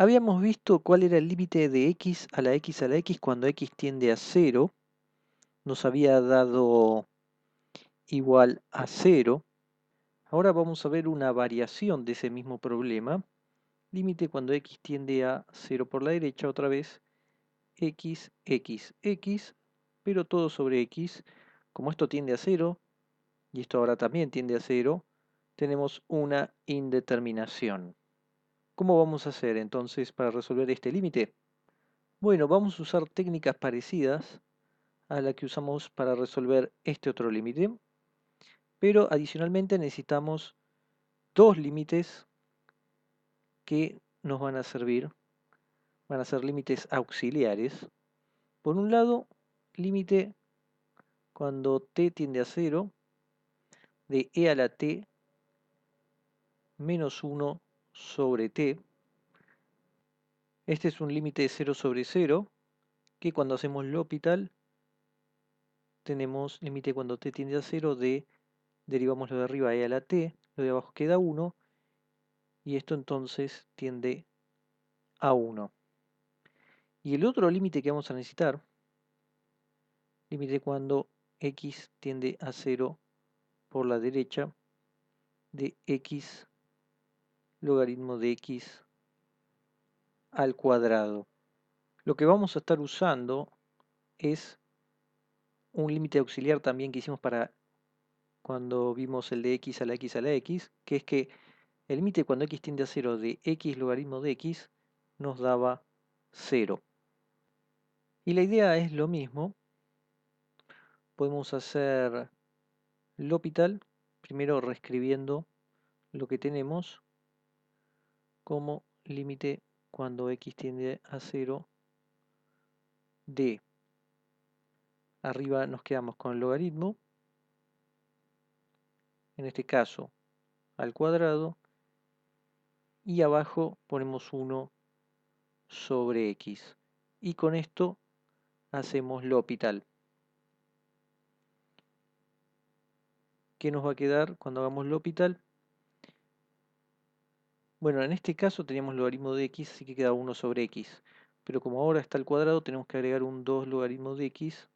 Habíamos visto cuál era el límite de x a la x a la x cuando x tiende a 0. Nos había dado igual a 0. Ahora vamos a ver una variación de ese mismo problema. Límite cuando x tiende a 0 por la derecha, otra vez x, x, x, pero todo sobre x. Como esto tiende a 0, y esto ahora también tiende a 0, tenemos una indeterminación. ¿Cómo vamos a hacer entonces para resolver este límite? Bueno, vamos a usar técnicas parecidas a la que usamos para resolver este otro límite, pero adicionalmente necesitamos dos límites que nos van a servir, van a ser límites auxiliares. Por un lado, límite cuando t tiende a 0 de e a la t menos 1 sobre t. Este es un límite de 0 sobre 0, que cuando hacemos L'Hopital tenemos límite cuando t tiende a 0 de, derivamos lo de arriba e a la t, lo de abajo queda 1, y esto entonces tiende a 1. Y el otro límite que vamos a necesitar, límite cuando x tiende a 0 por la derecha, de x logaritmo de x al cuadrado. Lo que vamos a estar usando es un límite auxiliar también que hicimos para cuando vimos el de x a la x a la x, que es que el límite cuando x tiende a 0 de x logaritmo de x nos daba 0. Y la idea es lo mismo. Podemos hacer L'Hopital, primero reescribiendo lo que tenemos como límite cuando x tiende a 0 de, arriba nos quedamos con el logaritmo, en este caso al cuadrado, y abajo ponemos 1 sobre x. Y con esto hacemos L'Hopital. ¿Qué nos va a quedar cuando hagamos L'Hopital? Bueno, en este caso teníamos logaritmo de x, así que queda 1 sobre x. Pero como ahora está al cuadrado, tenemos que agregar un 2 logaritmo de x,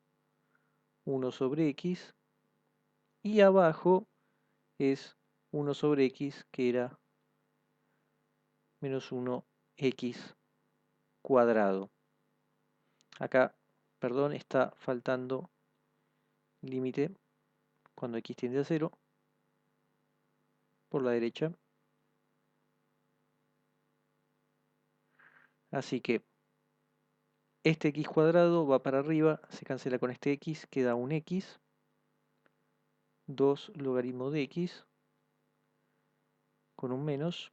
1 sobre x. Y abajo es 1 sobre x, que era menos 1x cuadrado. Acá, perdón, está faltando límite cuando x tiende a 0 por la derecha. Así que este x cuadrado va para arriba, se cancela con este x, queda un x, 2 logaritmo de x, con un menos,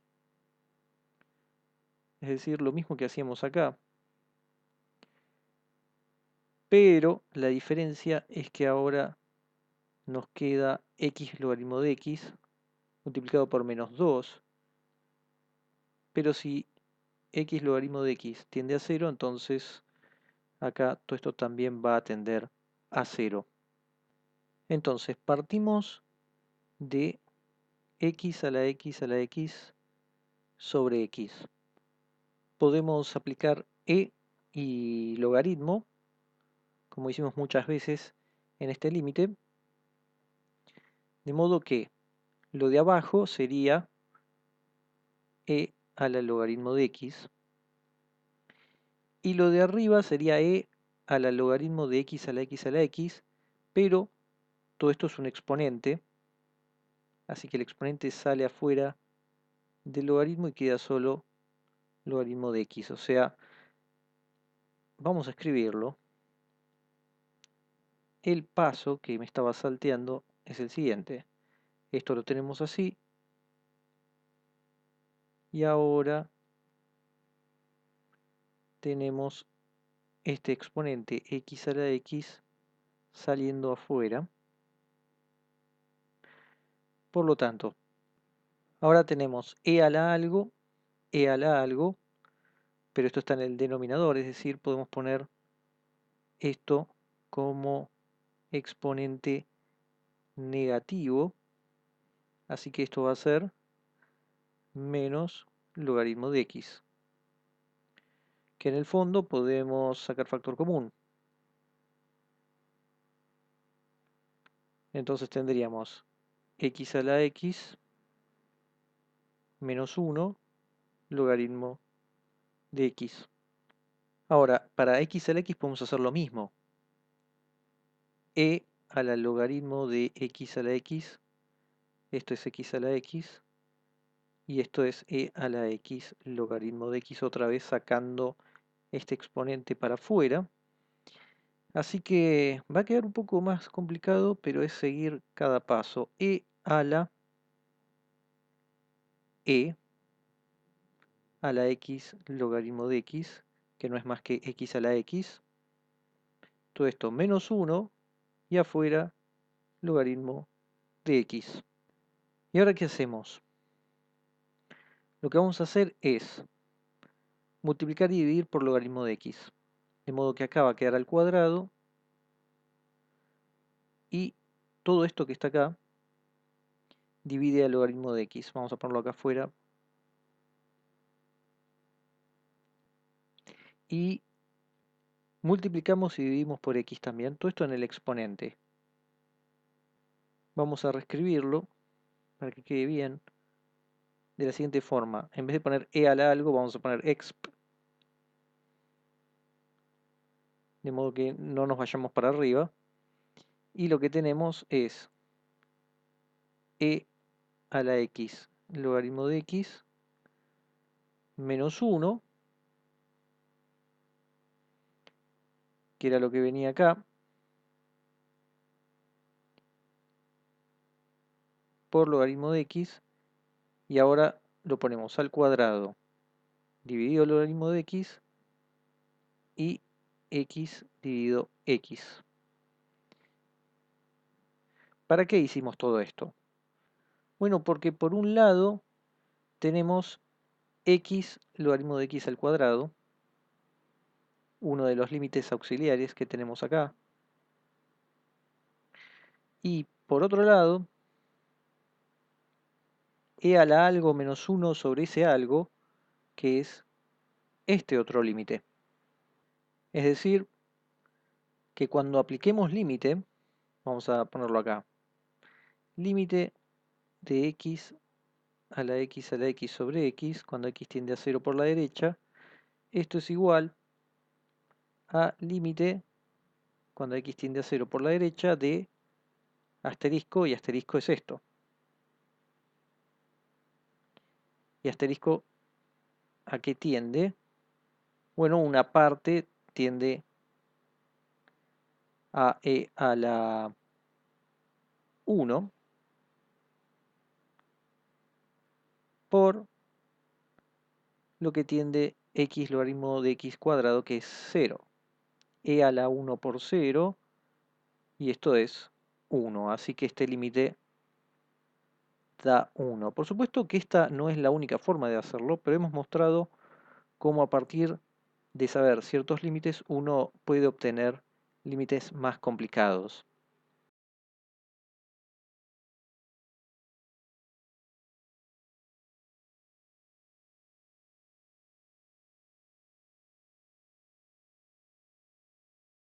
es decir, lo mismo que hacíamos acá. Pero la diferencia es que ahora nos queda x logaritmo de x multiplicado por menos 2. Pero si x logaritmo de x tiende a 0, entonces acá todo esto también va a tender a 0. Entonces partimos de x a la x a la x sobre x. Podemos aplicar e y logaritmo, como hicimos muchas veces en este límite, de modo que lo de abajo sería e a la logaritmo de x, y lo de arriba sería e a la logaritmo de x a la x a la x, pero todo esto es un exponente, así que el exponente sale afuera del logaritmo y queda solo logaritmo de x. O sea, vamos a escribirlo. El paso que me estaba salteando es el siguiente. Esto lo tenemos así. Y ahora tenemos este exponente x a la x saliendo afuera. Por lo tanto, ahora tenemos e a la algo, e a la algo, pero esto está en el denominador, es decir, podemos poner esto como exponente negativo, así que esto va a ser menos logaritmo de x. que en el fondo podemos sacar factor común. Entonces tendríamos x a la x menos 1 logaritmo de x. Ahora, para x a la x podemos hacer lo mismo. E a la logaritmo de x a la x, esto es x a la x, y esto es e a la x logaritmo de x, otra vez sacando este exponente para afuera. Así que va a quedar un poco más complicado, pero es seguir cada paso. E a la x logaritmo de x, que no es más que x a la x. Todo esto menos 1 y afuera logaritmo de x. ¿Y ahora qué hacemos? Lo que vamos a hacer es multiplicar y dividir por logaritmo de x. De modo que acá va a quedar al cuadrado y todo esto que está acá divide al logaritmo de x. Vamos a ponerlo acá afuera. Y multiplicamos y dividimos por x también. Todo esto en el exponente. Vamos a reescribirlo para que quede bien de la siguiente forma. En vez de poner e a la algo, vamos a poner exp. De modo que no nos vayamos para arriba. Y lo que tenemos es e a la x logaritmo de x menos 1, que era lo que venía acá, por logaritmo de x, y ahora lo ponemos al cuadrado dividido logaritmo de x y x dividido x. ¿Para qué hicimos todo esto? Bueno, porque por un lado tenemos x logaritmo de x al cuadrado, uno de los límites auxiliares que tenemos acá, y por otro lado e a la algo menos 1 sobre ese algo, que es este otro límite. Es decir, que cuando apliquemos límite, vamos a ponerlo acá, límite de x a la x sobre x, cuando x tiende a 0 por la derecha, esto es igual a límite, cuando x tiende a 0 por la derecha, de asterisco, y asterisco es esto. ¿Y asterisco a qué tiende? Bueno, una parte tiende a e a la 1 por lo que tiende x logaritmo de x cuadrado, que es 0. E a la 1 por 0, y esto es 1. Así que este límite da 1. Por supuesto que esta no es la única forma de hacerlo, pero hemos mostrado cómo a partir de saber ciertos límites uno puede obtener límites más complicados.